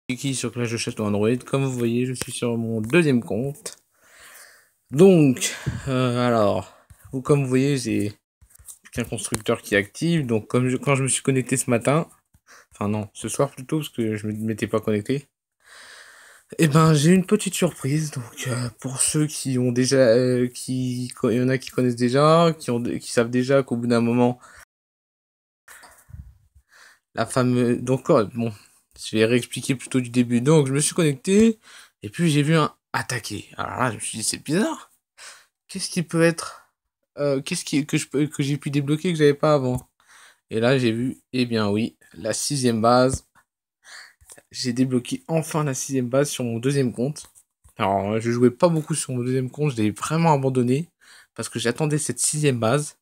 Qui sur Clash de Château Android. Comme vous voyez, je suis sur mon deuxième compte. Donc, comme vous voyez, j'ai qu'un constructeur qui est actif. Donc, quand je me suis connecté ce matin, enfin non, ce soir plutôt, parce que je ne m'étais pas connecté, et ben j'ai une petite surprise. Donc, pour ceux qui ont déjà, il y en a qui connaissent déjà, qui savent déjà qu'au bout d'un moment, la fameuse, donc bon, je vais réexpliquer plutôt du début. Donc, je me suis connecté et puis j'ai vu un attaquer. Alors là, je me suis dit c'est bizarre. Qu'est-ce qui peut être, que j'ai pu débloquer que j'avais pas avant? Et là, j'ai vu, eh bien oui, la sixième base. J'ai débloqué enfin la sixième base sur mon deuxième compte. Alors, je jouais pas beaucoup sur mon deuxième compte, je l'ai vraiment abandonné parce que j'attendais cette sixième base.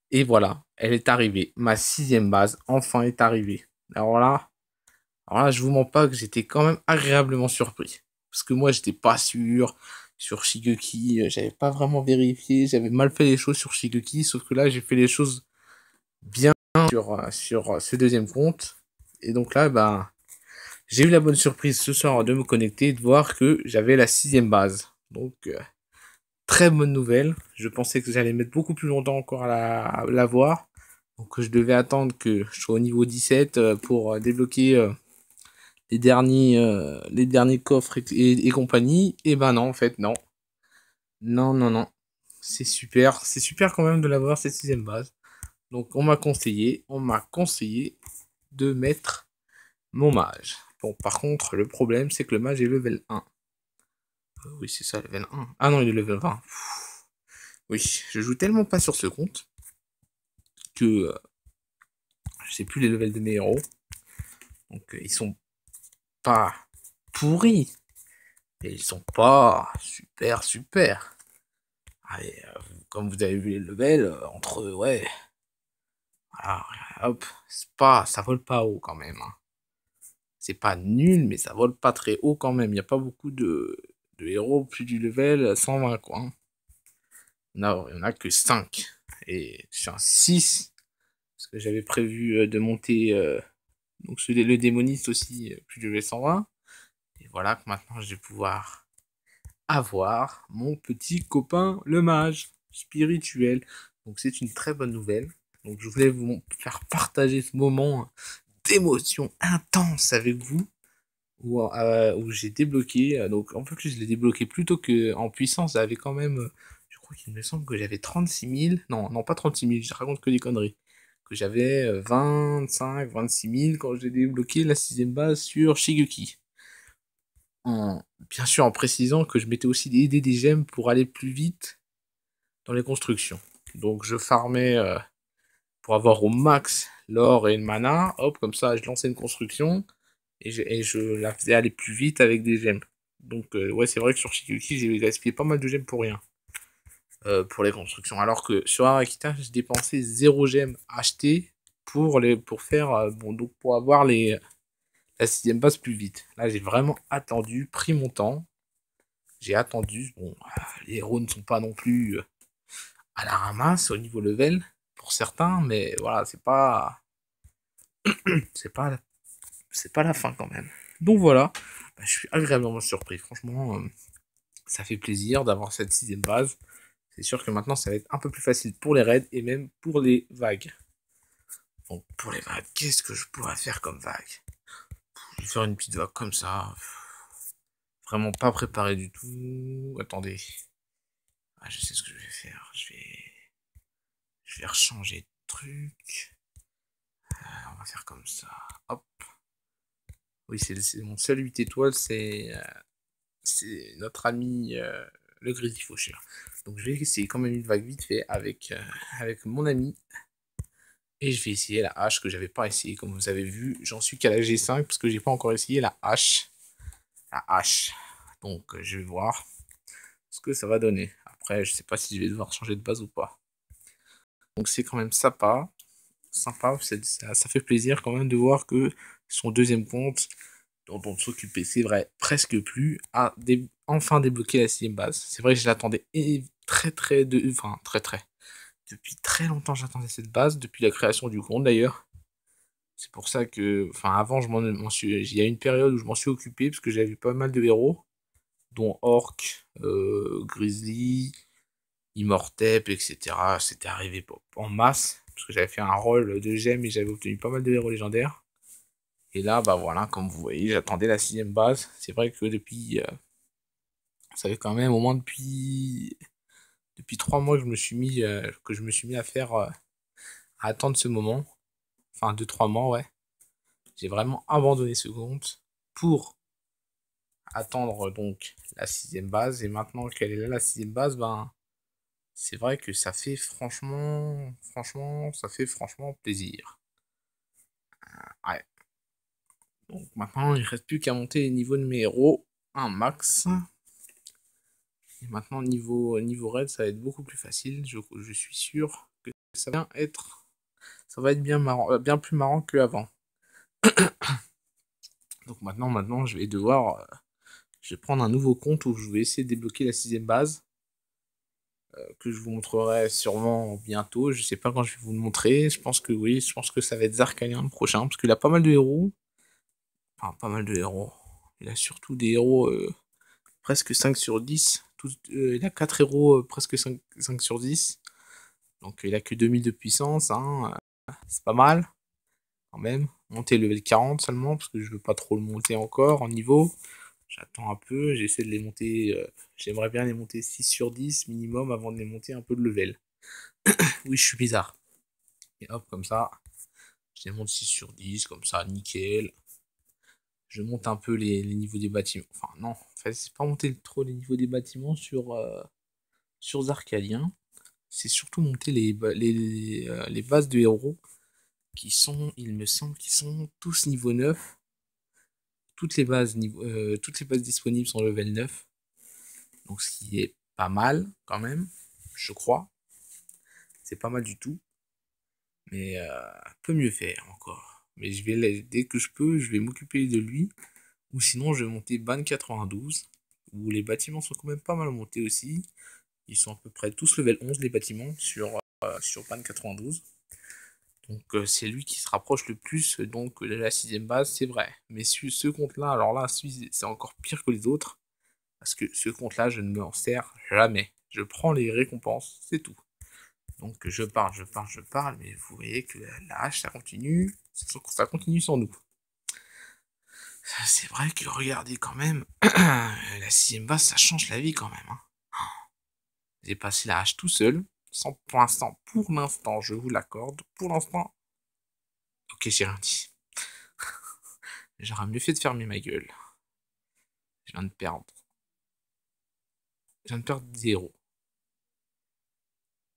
Et voilà, elle est arrivée. Ma sixième base, enfin, est arrivée. Alors là, je vous mens pas que j'étais quand même agréablement surpris. Parce que moi, j'étais pas sûr sur Shigeki, j'avais pas vraiment vérifié, j'avais mal fait les choses sur Shigeki, sauf que là, j'ai fait les choses bien sur ce deuxième compte. Et donc là, ben, j'ai eu la bonne surprise ce soir de me connecter et de voir que j'avais la sixième base. Donc, très bonne nouvelle. Je pensais que j'allais mettre beaucoup plus longtemps encore à la voir. Donc, je devais attendre que je sois au niveau 17 pour débloquer les derniers coffres et compagnie. Et ben non, en fait, non. Non, non, non. C'est super quand même de l'avoir cette sixième base. Donc on m'a conseillé de mettre mon mage. Bon, par contre, le problème, c'est que le mage est level 1. Oui, c'est ça, level 1. Ah non, il est level 20. Oui, je joue tellement pas sur ce compte que je sais plus les levels de mes héros. Donc ils sont pas pourris, mais ils sont pas super super. Allez, comme vous avez vu les levels, entre ouais, voilà, hop, ça vole pas haut quand même, hein. C'est pas nul, mais ça vole pas très haut quand même. Il n'y a pas beaucoup de héros plus du level 120 quoi, hein. Non, il y en a que 5. Et je suis un 6, parce que j'avais prévu de monter donc le démoniste aussi, plus du level 120. Et voilà que maintenant je vais pouvoir avoir mon petit copain le mage spirituel. Donc c'est une très bonne nouvelle. Donc je voulais vous faire partager ce moment d'émotion intense avec vous où j'ai débloqué. Donc en fait je l'ai débloqué plutôt que en puissance. J'avais quand même, je crois qu'il me semble que j'avais 36 000. Non, non pas 36 000, je raconte que des conneries. Que j'avais 25, 26 000 quand j'ai débloqué la sixième base sur Shigeki. Bien sûr en précisant que je m'étais aussi aidé des gemmes pour aller plus vite dans les constructions. Donc je farmais pour avoir au max l'or et le mana, hop, comme ça je lançais une construction et je la faisais aller plus vite avec des gemmes. Donc ouais, c'est vrai que sur Shikiki j'ai gaspillé pas mal de gemmes pour rien, pour les constructions. Alors que sur Arakita, j'ai dépensé 0 gemmes achetées pour faire, bon, donc pour avoir la sixième base plus vite. Là j'ai vraiment attendu, pris mon temps. J'ai attendu. Bon, les héros ne sont pas non plus à la ramasse au niveau level pour certains, mais voilà, c'est pas, c'est pas la fin quand même. Donc voilà, bah, je suis agréablement surpris. Franchement, ça fait plaisir d'avoir cette sixième base. C'est sûr que maintenant, ça va être un peu plus facile pour les raids et même pour les vagues. Donc pour les vagues, qu'est-ce que je pourrais faire comme vague? Je vais faire une petite vague comme ça. Vraiment pas préparé du tout. Attendez. Ah, je sais ce que je vais faire. Je vais rechanger de truc. On va faire comme ça. Hop. Oui, c'est mon seul 8 étoiles, c'est notre ami le Grizzly Faucheur. Donc je vais essayer quand même une vague vite fait avec mon ami. Et je vais essayer la hache que j'avais pas essayé. Comme vous avez vu, j'en suis qu'à la G5 parce que j'ai pas encore essayé la hache. La hache. Donc je vais voir ce que ça va donner. Après, je sais pas si je vais devoir changer de base ou pas. Donc c'est quand même sympa. Sympa, ça fait plaisir quand même de voir que son deuxième compte dont on s'occupait, c'est vrai, presque plus, enfin débloqué la sixième base. C'est vrai que je l'attendais très très. Depuis très longtemps, j'attendais cette base, depuis la création du compte d'ailleurs. C'est pour ça que, enfin, avant, il y a une période où je m'en suis occupé parce que j'avais pas mal de héros, dont Orc, Grizzly, Immortep, etc. C'était arrivé en masse parce que j'avais fait un rôle de gemme et j'avais obtenu pas mal de héros légendaires. Et là, bah voilà, comme vous voyez, j'attendais la 6ème base. C'est vrai que ça fait quand même au moins depuis 3 mois que je me suis mis à faire, à attendre ce moment. Enfin, 2-3 mois, ouais. J'ai vraiment abandonné ce compte pour attendre donc la 6ème base. Et maintenant qu'elle est là, la 6ème base, ben, c'est vrai que ça fait franchement plaisir. Ouais. Donc maintenant, il reste plus qu'à monter les niveaux de mes héros, un max. Et maintenant, niveau raid, ça va être beaucoup plus facile. Je suis sûr que ça va être bien marrant, bien plus marrant qu'avant. Donc maintenant, je vais prendre un nouveau compte où je vais essayer de débloquer la 6ème base, que je vous montrerai sûrement bientôt. Je sais pas quand je vais vous le montrer. Je pense que oui, je pense que ça va être Zarkanian le prochain, parce qu'il a pas mal de héros. Enfin, pas mal de héros. Il a surtout des héros presque 5 sur 10. Il a 4 héros presque 5 sur 10. Donc il a que 2000 de puissance, hein. C'est pas mal, quand même. Monter level 40 seulement, parce que je veux pas trop le monter encore en niveau. J'attends un peu, j'essaie de les monter. J'aimerais bien les monter 6 sur 10 minimum avant de les monter un peu de level. Oui, je suis bizarre. Et hop, comme ça, je les monte 6 sur 10, comme ça, nickel. Je monte un peu les niveaux des bâtiments. Enfin, non, en fait, c'est pas monter trop les niveaux des bâtiments sur Zarkadien. C'est surtout monter les bases de héros qui sont, il me semble, qui sont tous niveau 9. Toutes les bases disponibles sont level 9. Donc ce qui est pas mal quand même, je crois. C'est pas mal du tout. Mais peut mieux faire encore. Mais dès que je peux, je vais m'occuper de lui. Ou sinon, je vais monter Ban 92. Où les bâtiments sont quand même pas mal montés aussi. Ils sont à peu près tous level 11 les bâtiments sur Ban 92. Donc c'est lui qui se rapproche le plus donc de la 6ème base, c'est vrai. Mais ce compte-là, alors là, c'est encore pire que les autres. Parce que ce compte-là, je ne m'en sers jamais. Je prends les récompenses, c'est tout. Donc je parle, mais vous voyez que la hache, ça continue sans nous. C'est vrai que regardez quand même, la 6ème base, ça change la vie quand même, hein. J'ai passé la hache tout seul, sans pour l'instant, je vous l'accorde, pour l'instant, ok, j'ai rien dit. J'aurais mieux fait de fermer ma gueule. Je viens de perdre. Je viens de perdre des héros.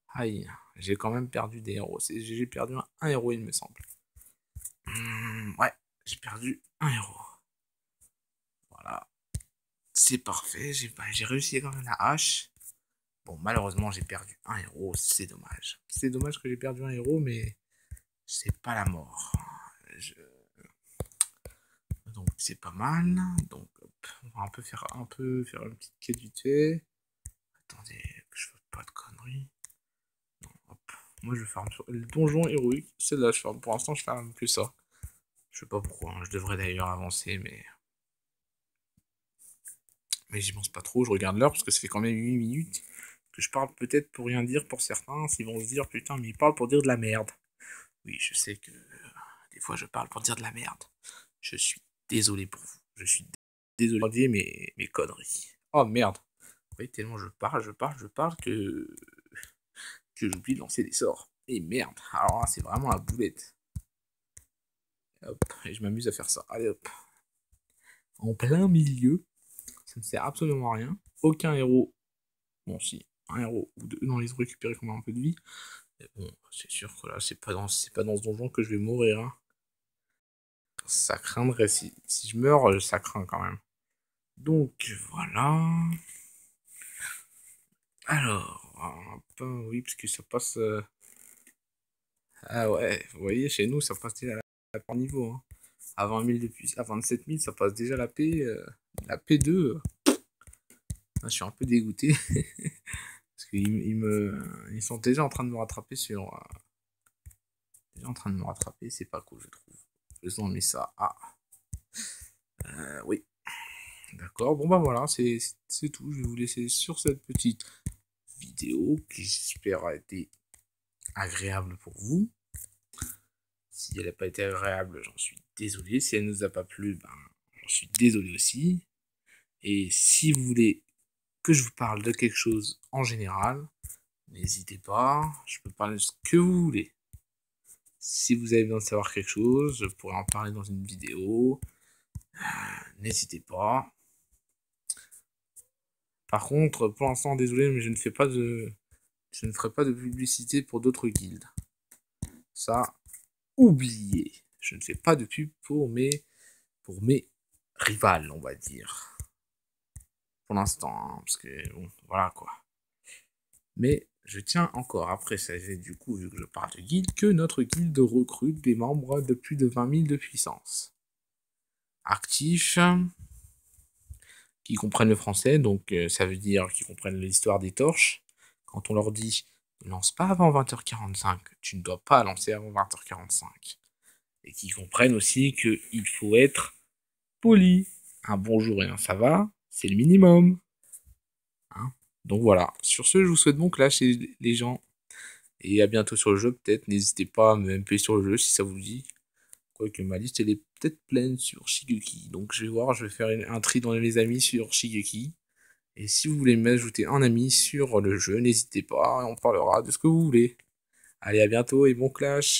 Aïe, j'ai quand même perdu des héros. J'ai perdu un héros, il me semble. Ouais, j'ai perdu un héros. Voilà, c'est parfait. J'ai réussi quand même la hache. Bon, malheureusement, j'ai perdu un héros. C'est dommage. C'est dommage que j'ai perdu un héros, mais c'est pas la mort. Je- Donc, c'est pas mal. Donc, hop, on va un peu faire une petite quête vite fait. Attendez, que je fasse pas de conneries. Non, hop. Moi, je farm sur le donjon héroïque. Celle-là, pour l'instant, je farm que ça. Je sais pas pourquoi, hein. Je devrais d'ailleurs avancer, mais j'y pense pas trop. Je regarde l'heure parce que ça fait quand même 8 minutes que je parle peut-être pour rien dire pour certains. Ils vont se dire putain, mais il parle pour dire de la merde. Oui, je sais que des fois je parle pour dire de la merde. Je suis désolé pour vous. Je suis désolé pour dire mes conneries. Oh merde. Oui, tellement je parle que j'oublie de lancer des sorts. Et merde. Alors là, c'est vraiment la boulette. Hop, et je m'amuse à faire ça. Allez hop. En plein milieu. Ça ne sert absolument à rien. Aucun héros. Bon, si, un héros ou deux. Non, ils ont récupéré quand même un peu de vie. Mais bon, c'est sûr que là, c'est pas dans ce donjon que je vais mourir, hein. Ça craindrait. Si je meurs, ça craint quand même. Donc, voilà. Alors, oui, parce que ça passe. Ah ouais, vous voyez, chez nous, ça passe déjà par niveau, hein. À 20 000 à 27 000, ça passe déjà la P2. Je suis un peu dégoûté. Parce ils sont déjà en train de me rattraper déjà en train de me rattraper, c'est pas cool, je trouve. Faisons mais ça. Ah, oui. D'accord. Bon, bah voilà, c'est tout. Je vais vous laisser sur cette petite vidéo qui, j'espère, a été agréable pour vous. Si elle n'a pas été agréable, j'en suis désolé. Si elle ne nous a pas plu, ben, j'en suis désolé aussi. Et si vous voulez que je vous parle de quelque chose en général, n'hésitez pas. Je peux parler de ce que vous voulez. Si vous avez besoin de savoir quelque chose, je pourrais en parler dans une vidéo. N'hésitez pas. Par contre, pour l'instant, désolé, mais je ne ferai pas de publicité pour d'autres guildes. Ça, oubliez. Je ne fais pas de pub pour mes rivales, on va dire. Pour l'instant, hein, parce que, bon, voilà quoi. Mais je tiens encore à préciser, du coup, vu que je parle de guilde, que notre guilde recrute des membres de plus de 20 000 de puissance. Actifs, qui comprennent le français, donc ça veut dire qu'ils comprennent l'histoire des torches. Quand on leur dit ne lance pas avant 20h45, tu ne dois pas lancer avant 20h45. Et qui comprennent aussi qu'il faut être poli. Un bonjour et un ça va, c'est le minimum. Hein, donc voilà, sur ce, je vous souhaite bon clash les gens. Et à bientôt sur le jeu, peut-être. N'hésitez pas à me MP sur le jeu si ça vous dit. Quoique ma liste, elle est peut-être pleine sur Shigeki. Donc je vais voir, je vais faire un tri dans mes amis sur Shigeki. Et si vous voulez m'ajouter un ami sur le jeu, n'hésitez pas, on parlera de ce que vous voulez. Allez, à bientôt et bon clash!